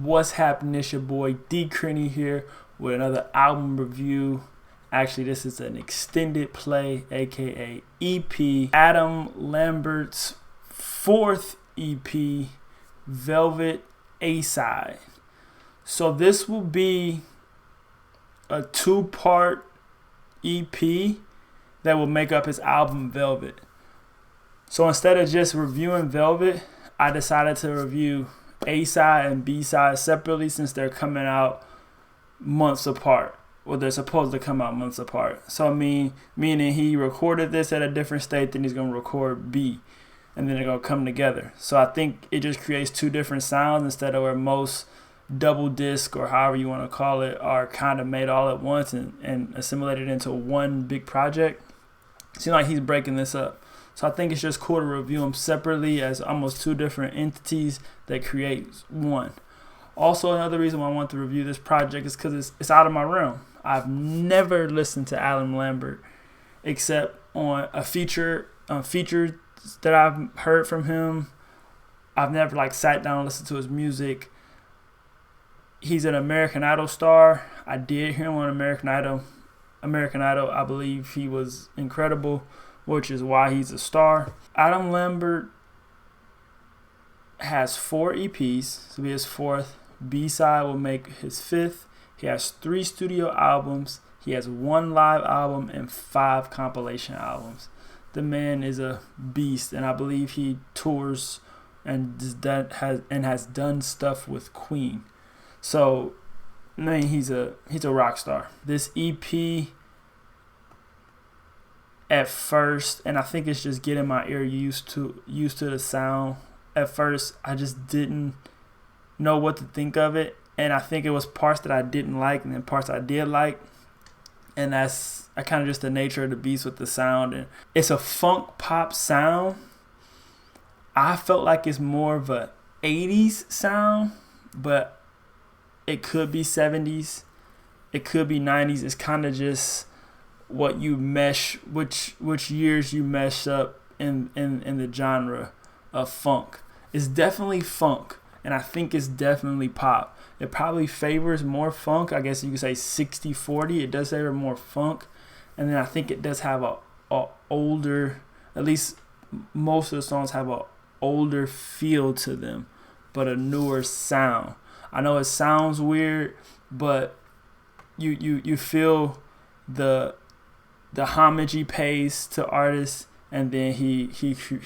What's happening? It's your boy D Crenny here with another album review. Actually, this is an extended play, aka EP. Adam Lambert's fourth EP, Velvet A-Side. So this will be a two-part EP that will make up his album Velvet. So instead of just reviewing Velvet, I decided to review A-Side and B-Side separately since they're coming out months apart. Well, they're supposed to come out months apart. So meaning he recorded this at a different state, then he's going to record B. And then they're going to come together. So I think it just creates two different sounds instead of where most double disc or however you want to call it are kind of made all at once and assimilated into one big project. It seems like he's breaking this up. So I think it's just cool to review them separately as almost two different entities that create one. Also, another reason why I want to review this project is because it's out of my realm. I've never listened to Adam Lambert except on a feature that I've heard from him. I've never sat down and listened to his music. He's an American Idol star. I did hear him on American Idol. I believe he was incredible, which is why he's a star. Adam Lambert has 4 EPs, so will be his fourth. B-Side will make his fifth. He has 3 studio albums. He has 1 live album and 5 compilation albums. The man is a beast, and I believe he tours and has done stuff with Queen. So, he's a rock star. This EP, at first, and I think it's just getting my ear used to the sound. At first, I just didn't know what to think of it, and I think it was parts that I didn't like and then parts I did like, and that's kind of just the nature of the beast with the sound. And it's a funk pop sound. I felt like it's more of a 80s sound, but it could be 70s, it could be 90s. It's kind of just what you mesh, which years you mesh up in the genre of funk. It's definitely funk, and I think it's definitely pop. It probably favors more funk. I guess you could say 60-40. It does favor more funk, and then I think it does have a older, at least most of the songs have a older feel to them, but a newer sound. I know it sounds weird, but you feel the homage he pays to artists, and then he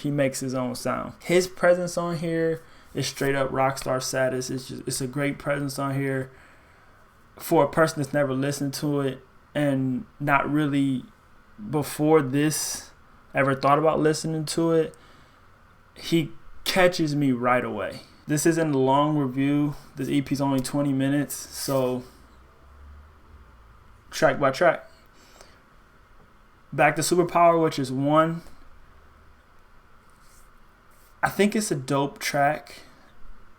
makes his own sound. His presence on here is straight up rock star status. It's a great presence on here for a person that's never listened to it and not really before this ever thought about listening to it. He catches me right away. This isn't a long review. This EP is only 20 minutes, so track by track. Back to Superpower, which is 1. I think it's a dope track,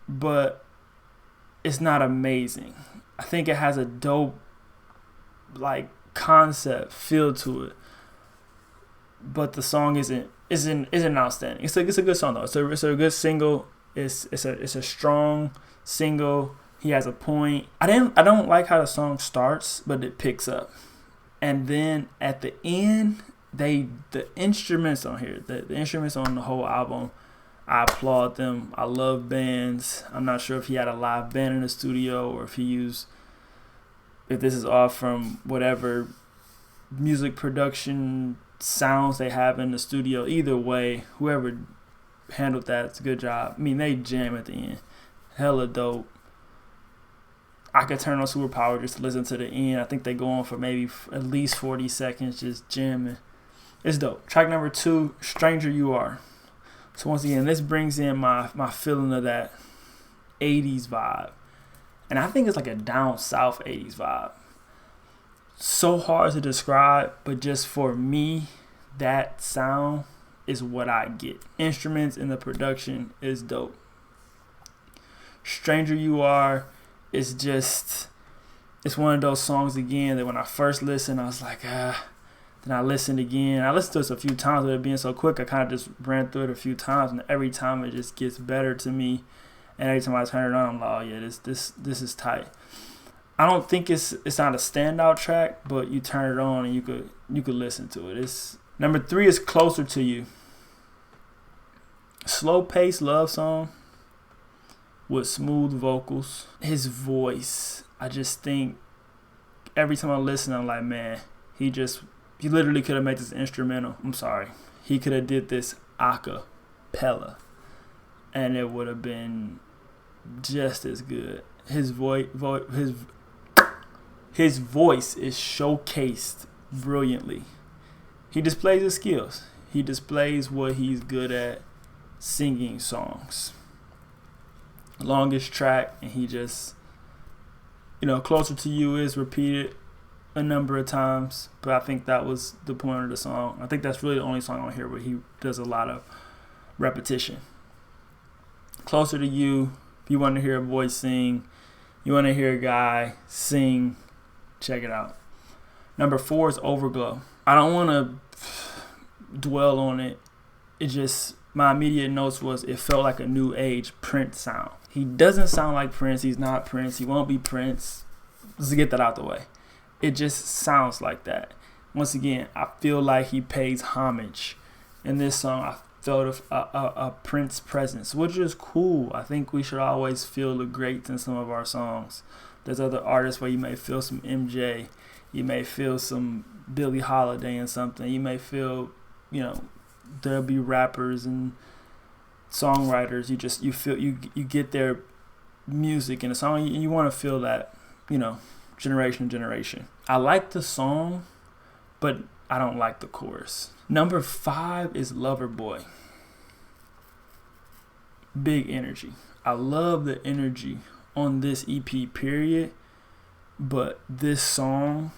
but it's not amazing. I think it has a dope concept feel to it, but the song isn't outstanding. It's a good song though. It's a good single. It's a strong single. He has a point. I don't like how the song starts, but it picks up. And then at the end, the instruments on here, the instruments on the whole album, I applaud them. I love bands. I'm not sure if he had a live band in the studio or if this is all from whatever music production sounds they have in the studio. Either way, whoever handled that, it's a good job. They jam at the end. Hella dope. I could turn on Superpower just to listen to the end. I think they go on for maybe at least 40 seconds just jamming. It's dope. Track number 2, Stranger You Are. So once again, this brings in my feeling of that 80s vibe. And I think it's like a down south 80s vibe. So hard to describe, but just for me, that sound is what I get. Instruments and the production is dope. Stranger You Are is just, it's one of those songs again that when I first listened, I was like, Then I listened again. I listened to it a few times, but it being so quick, I kind of just ran through it a few times, and every time it just gets better to me. And every time I turn it on, I'm like, oh yeah, this is tight. I don't think it's not a standout track, but you turn it on and you could listen to it. It's number 3 is Closer to You. Slow paced love song with smooth vocals. His voice, I just think every time I listen, I'm like, man, he literally could have made this instrumental. I'm sorry. He could have did this a cappella and it would have been just as good. His voice is showcased brilliantly. He displays his skills. He displays what he's good at, singing songs. Longest track, and he just, Closer to You is repeated a number of times, but I think that was the point of the song. I think that's really the only song on here where he does a lot of repetition. Closer to You, if you want to hear a voice sing, you want to hear a guy sing, check it out. Number 4 is Overglow. I don't want to dwell on it. It just, my immediate notes was it felt like a new age Prince sound. He doesn't sound like Prince. He's not Prince. He won't be Prince. Let's get that out the way. It just sounds like that. Once again, I feel like he pays homage. In this song, I felt a Prince presence, which is cool. I think we should always feel the greats in some of our songs. There's other artists where you may feel some MJ. You may feel some Billie Holiday in something. You may feel, there'll be rappers and songwriters. You get their music in a song. You want to feel that, generation to generation. I like the song, but I don't like the chorus. Number 5 is Loverboy. Big energy. I love the energy on this EP, period. But this song,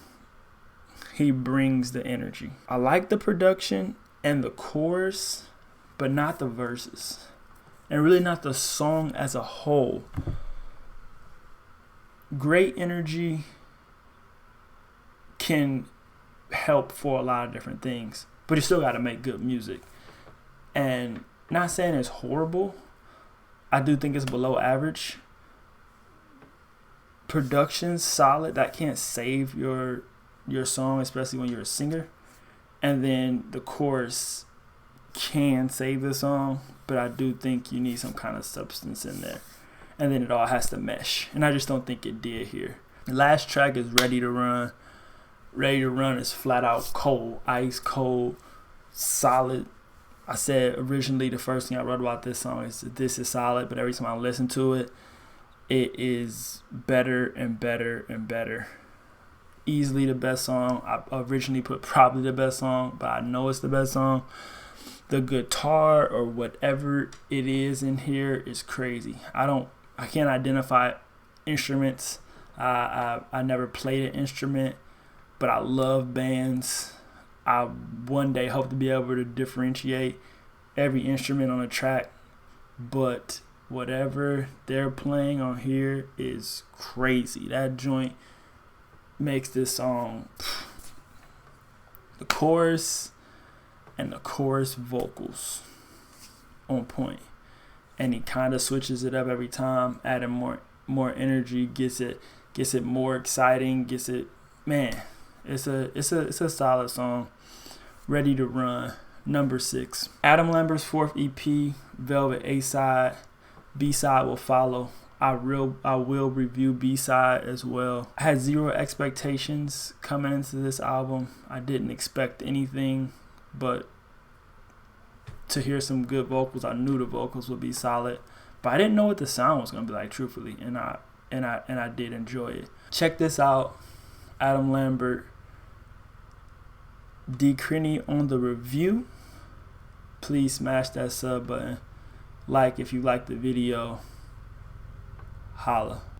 he brings the energy. I like the production and the chorus, but not the verses. And really not the song as a whole. Great energy can help for a lot of different things, but you still got to make good music. And not saying it's horrible. I do think it's below average. Production's solid. That can't save your song, especially when you're a singer. And then the chorus can save the song, but I do think you need some kind of substance in there. And then it all has to mesh. And I just don't think it did here. The last track is Ready to Run. Ready to Run is flat out cold, ice cold, solid. I said originally the first thing I wrote about this song is that this is solid, but every time I listen to it, it is better and better and better. Easily the best song. I originally put probably the best song, but I know it's the best song. The guitar or whatever it is in here is crazy. I can't identify instruments. I never played an instrument, but I love bands. I one day hope to be able to differentiate every instrument on a track, but whatever they're playing on here is crazy. That joint makes this song. The chorus and the chorus vocals on point, and he kind of switches it up every time, adding more energy, gets it more exciting, gets it, man. It's a solid song. Ready to Run. Number 6. Adam Lambert's 4th EP, Velvet A-side. B-side will follow. I will review B-side as well. I had zero expectations coming into this album. I didn't expect anything but to hear some good vocals. I knew the vocals would be solid, but I didn't know what the sound was gonna be like, truthfully, and I did enjoy it. Check this out. Adam Lambert, D. Crenny on the review. Please smash that sub button. Like if you like the video. Holla.